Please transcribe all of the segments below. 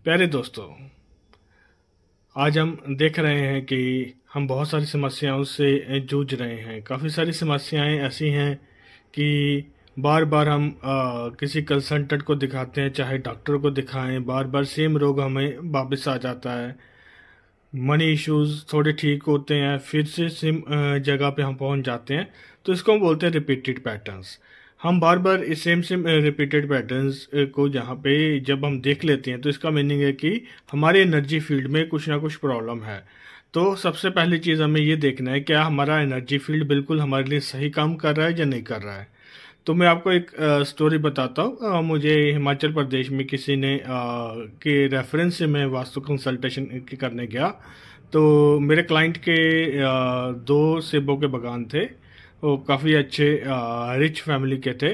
प्यारे दोस्तों, आज हम देख रहे हैं कि हम बहुत सारी समस्याओं से जूझ रहे हैं। काफ़ी सारी समस्याएं ऐसी हैं कि बार बार हम किसी कंसल्टेंट को दिखाते हैं, चाहे डॉक्टर को दिखाएं, बार बार सेम रोग हमें वापस आ जाता है। मनी इश्यूज थोड़े ठीक होते हैं, फिर से सेम जगह पे हम पहुंच जाते हैं। तो इसको हम बोलते हैं रिपीटेड पैटर्न्स। हम बार बार इस सेम सेम रिपीटेड पैटर्न्स को जहाँ पे जब हम देख लेते हैं तो इसका मीनिंग है कि हमारे एनर्जी फील्ड में कुछ ना कुछ प्रॉब्लम है। तो सबसे पहली चीज़ हमें ये देखना है क्या हमारा एनर्जी फील्ड बिल्कुल हमारे लिए सही काम कर रहा है या नहीं कर रहा है। तो मैं आपको एक स्टोरी बताता हूँ। मुझे हिमाचल प्रदेश में किसी ने के रेफरेंस से मैं वास्तु कंसल्टेशन करने गया। तो मेरे क्लाइंट के दो सेबों के बागान थे। वो काफ़ी अच्छे रिच फैमिली के थे,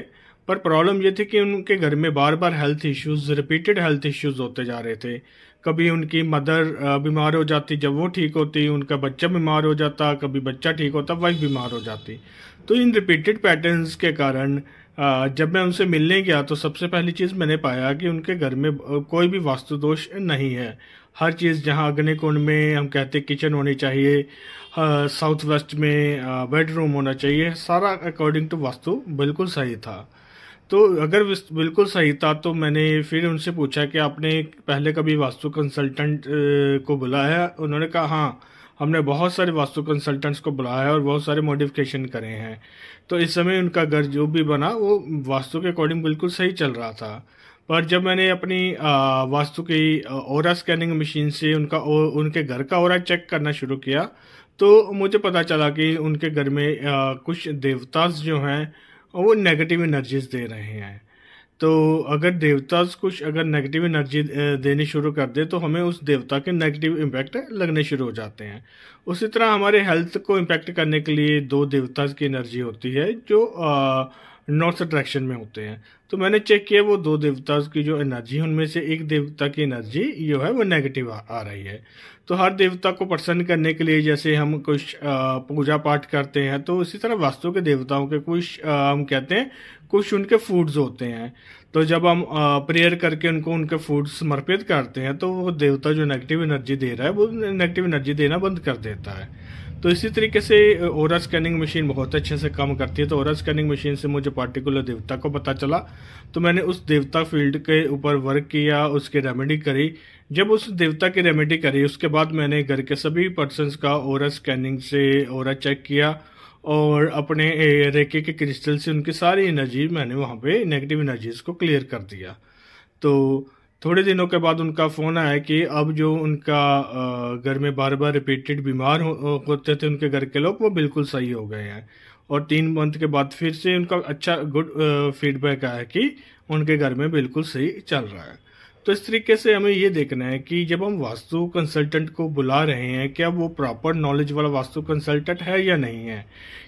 पर प्रॉब्लम ये थी कि उनके घर में बार बार health issues, repeated health issues होते जा रहे थे। कभी उनकी मदर बीमार हो जाती, जब वो ठीक होती उनका बच्चा बीमार हो जाता, कभी बच्चा ठीक होता वाइफ बीमार हो जाती। तो इन रिपीटेड पैटर्न्स के कारण जब मैं उनसे मिलने गया तो सबसे पहली चीज़ मैंने पाया कि उनके घर में कोई भी वास्तु दोष नहीं है। हर चीज़ जहाँ अग्नि कुंड में हम कहते किचन होनी चाहिए, साउथ वेस्ट में बेडरूम होना चाहिए, सारा अकॉर्डिंग टू वास्तु बिल्कुल सही था। तो अगर बिल्कुल सही था तो मैंने फिर उनसे पूछा कि आपने पहले कभी वास्तु कंसल्टेंट को बुलाया है? उन्होंने कहा हाँ, हमने बहुत सारे वास्तु कंसल्टेंट्स को बुलाया है और बहुत सारे मॉडिफिकेशन करे हैं। तो इस समय उनका घर जो भी बना वो वास्तु के अकॉर्डिंग बिल्कुल सही चल रहा था। पर जब मैंने अपनी वास्तु की ओरा स्कैनिंग मशीन से उनके घर का ओरा चेक करना शुरू किया तो मुझे पता चला कि उनके घर में कुछ देवतास जो हैं वो नेगेटिव एनर्जीज दे रहे हैं। तो अगर देवतास कुछ अगर नेगेटिव एनर्जी देनी शुरू कर दे तो हमें उस देवता के नेगेटिव इम्पैक्ट लगने शुरू हो जाते हैं। उसी तरह हमारे हेल्थ को इम्पैक्ट करने के लिए दो देवतास की एनर्जी होती है जो नॉर्थ डायरेक्शन में होते हैं। तो मैंने चेक किया वो दो देवतास की जो एनर्जी है उनमें से एक देवता की एनर्जी जो है वो नेगेटिव आ रही है। तो हर देवता को प्रसन्न करने के लिए जैसे हम कुछ पूजा पाठ करते हैं तो इसी तरह वास्तु के देवताओं के कुछ हम कहते हैं कुछ उनके फूड्स होते हैं। तो जब हम प्रेयर करके उनको उनके फूड समर्पित करते हैं तो वो देवता जो नेगेटिव एनर्जी दे रहा है वो नेगेटिव एनर्जी देना बंद कर देता है। तो इसी तरीके से ओरा स्कैनिंग मशीन बहुत अच्छे से काम करती है। तो ओरा स्कैनिंग मशीन से मुझे पार्टिकुलर देवता को पता चला तो मैंने उस देवता फील्ड के ऊपर वर्क किया, उसकी रेमेडी करी। जब उस देवता की रेमेडी करी उसके बाद मैंने घर के सभी पर्सन्स का ओरा स्कैनिंग से ओरा चेक किया और अपने रेके के क्रिस्टल से उनकी सारी एनर्जी मैंने वहाँ पे नेगेटिव एनर्जीज को क्लियर कर दिया। तो थोड़े दिनों के बाद उनका फ़ोन आया कि अब जो उनका घर में बार बार रिपीटेड बीमार होते थे उनके घर के लोग वो बिल्कुल सही हो गए हैं। और 3 मंथ के बाद फिर से उनका अच्छा गुड फीडबैक आया कि उनके घर में बिल्कुल सही चल रहा है। तो इस तरीके से हमें ये देखना है कि जब हम वास्तु कंसल्टेंट को बुला रहे हैं क्या वो प्रॉपर नॉलेज वाला वास्तु कंसल्टेंट है या नहीं है।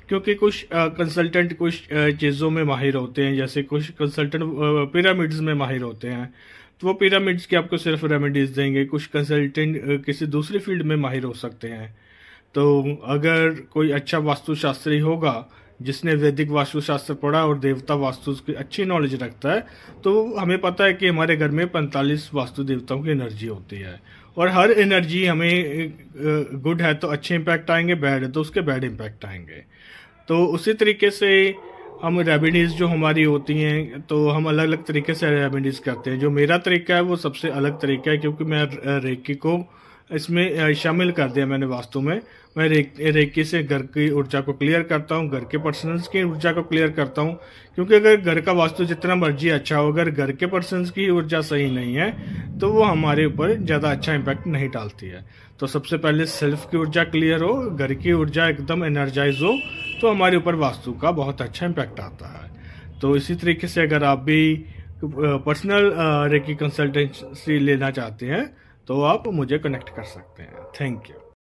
क्योंकि कुछ कंसल्टेंट कुछ चीज़ों में माहिर होते हैं, जैसे कुछ कंसल्टेंट पिरामिड्स में माहिर होते हैं तो वो पिरामिड्स की आपको सिर्फ रेमेडीज देंगे। कुछ कंसल्टेंट किसी दूसरी फील्ड में माहिर हो सकते हैं। तो अगर कोई अच्छा वास्तुशास्त्री होगा जिसने वैदिक वास्तुशास्त्र पढ़ा और देवता वास्तु की अच्छी नॉलेज रखता है तो हमें पता है कि हमारे घर में 45 वास्तु देवताओं की एनर्जी होती है और हर एनर्जी हमें गुड है तो अच्छे इम्पैक्ट आएंगे, बैड है तो उसके बैड इम्पैक्ट आएंगे। तो उसी तरीके से हम रेमेडीज़ जो हमारी होती हैं तो हम अलग अलग तरीके से रेमेडीज़ करते हैं। जो मेरा तरीका है वो सबसे अलग तरीका है क्योंकि मैं रेकी को इसमें शामिल कर दिया मैंने वास्तु में। मैं रेकी से घर की ऊर्जा को क्लियर करता हूँ, घर के पर्सनस की ऊर्जा को क्लियर करता हूँ। क्योंकि अगर घर का वास्तु जितना मर्जी अच्छा हो, अगर घर के पर्सनस की ऊर्जा सही नहीं है तो वो हमारे ऊपर ज़्यादा अच्छा इम्पैक्ट नहीं डालती है। तो सबसे पहले सेल्फ की ऊर्जा क्लियर हो, घर की ऊर्जा एकदम एनर्जाइज हो तो हमारे ऊपर वास्तु का बहुत अच्छा इम्पैक्ट आता है। तो इसी तरीके से अगर आप भी पर्सनल रेकी कंसल्टेंसी लेना चाहते हैं तो आप मुझे कनेक्ट कर सकते हैं। Thank you.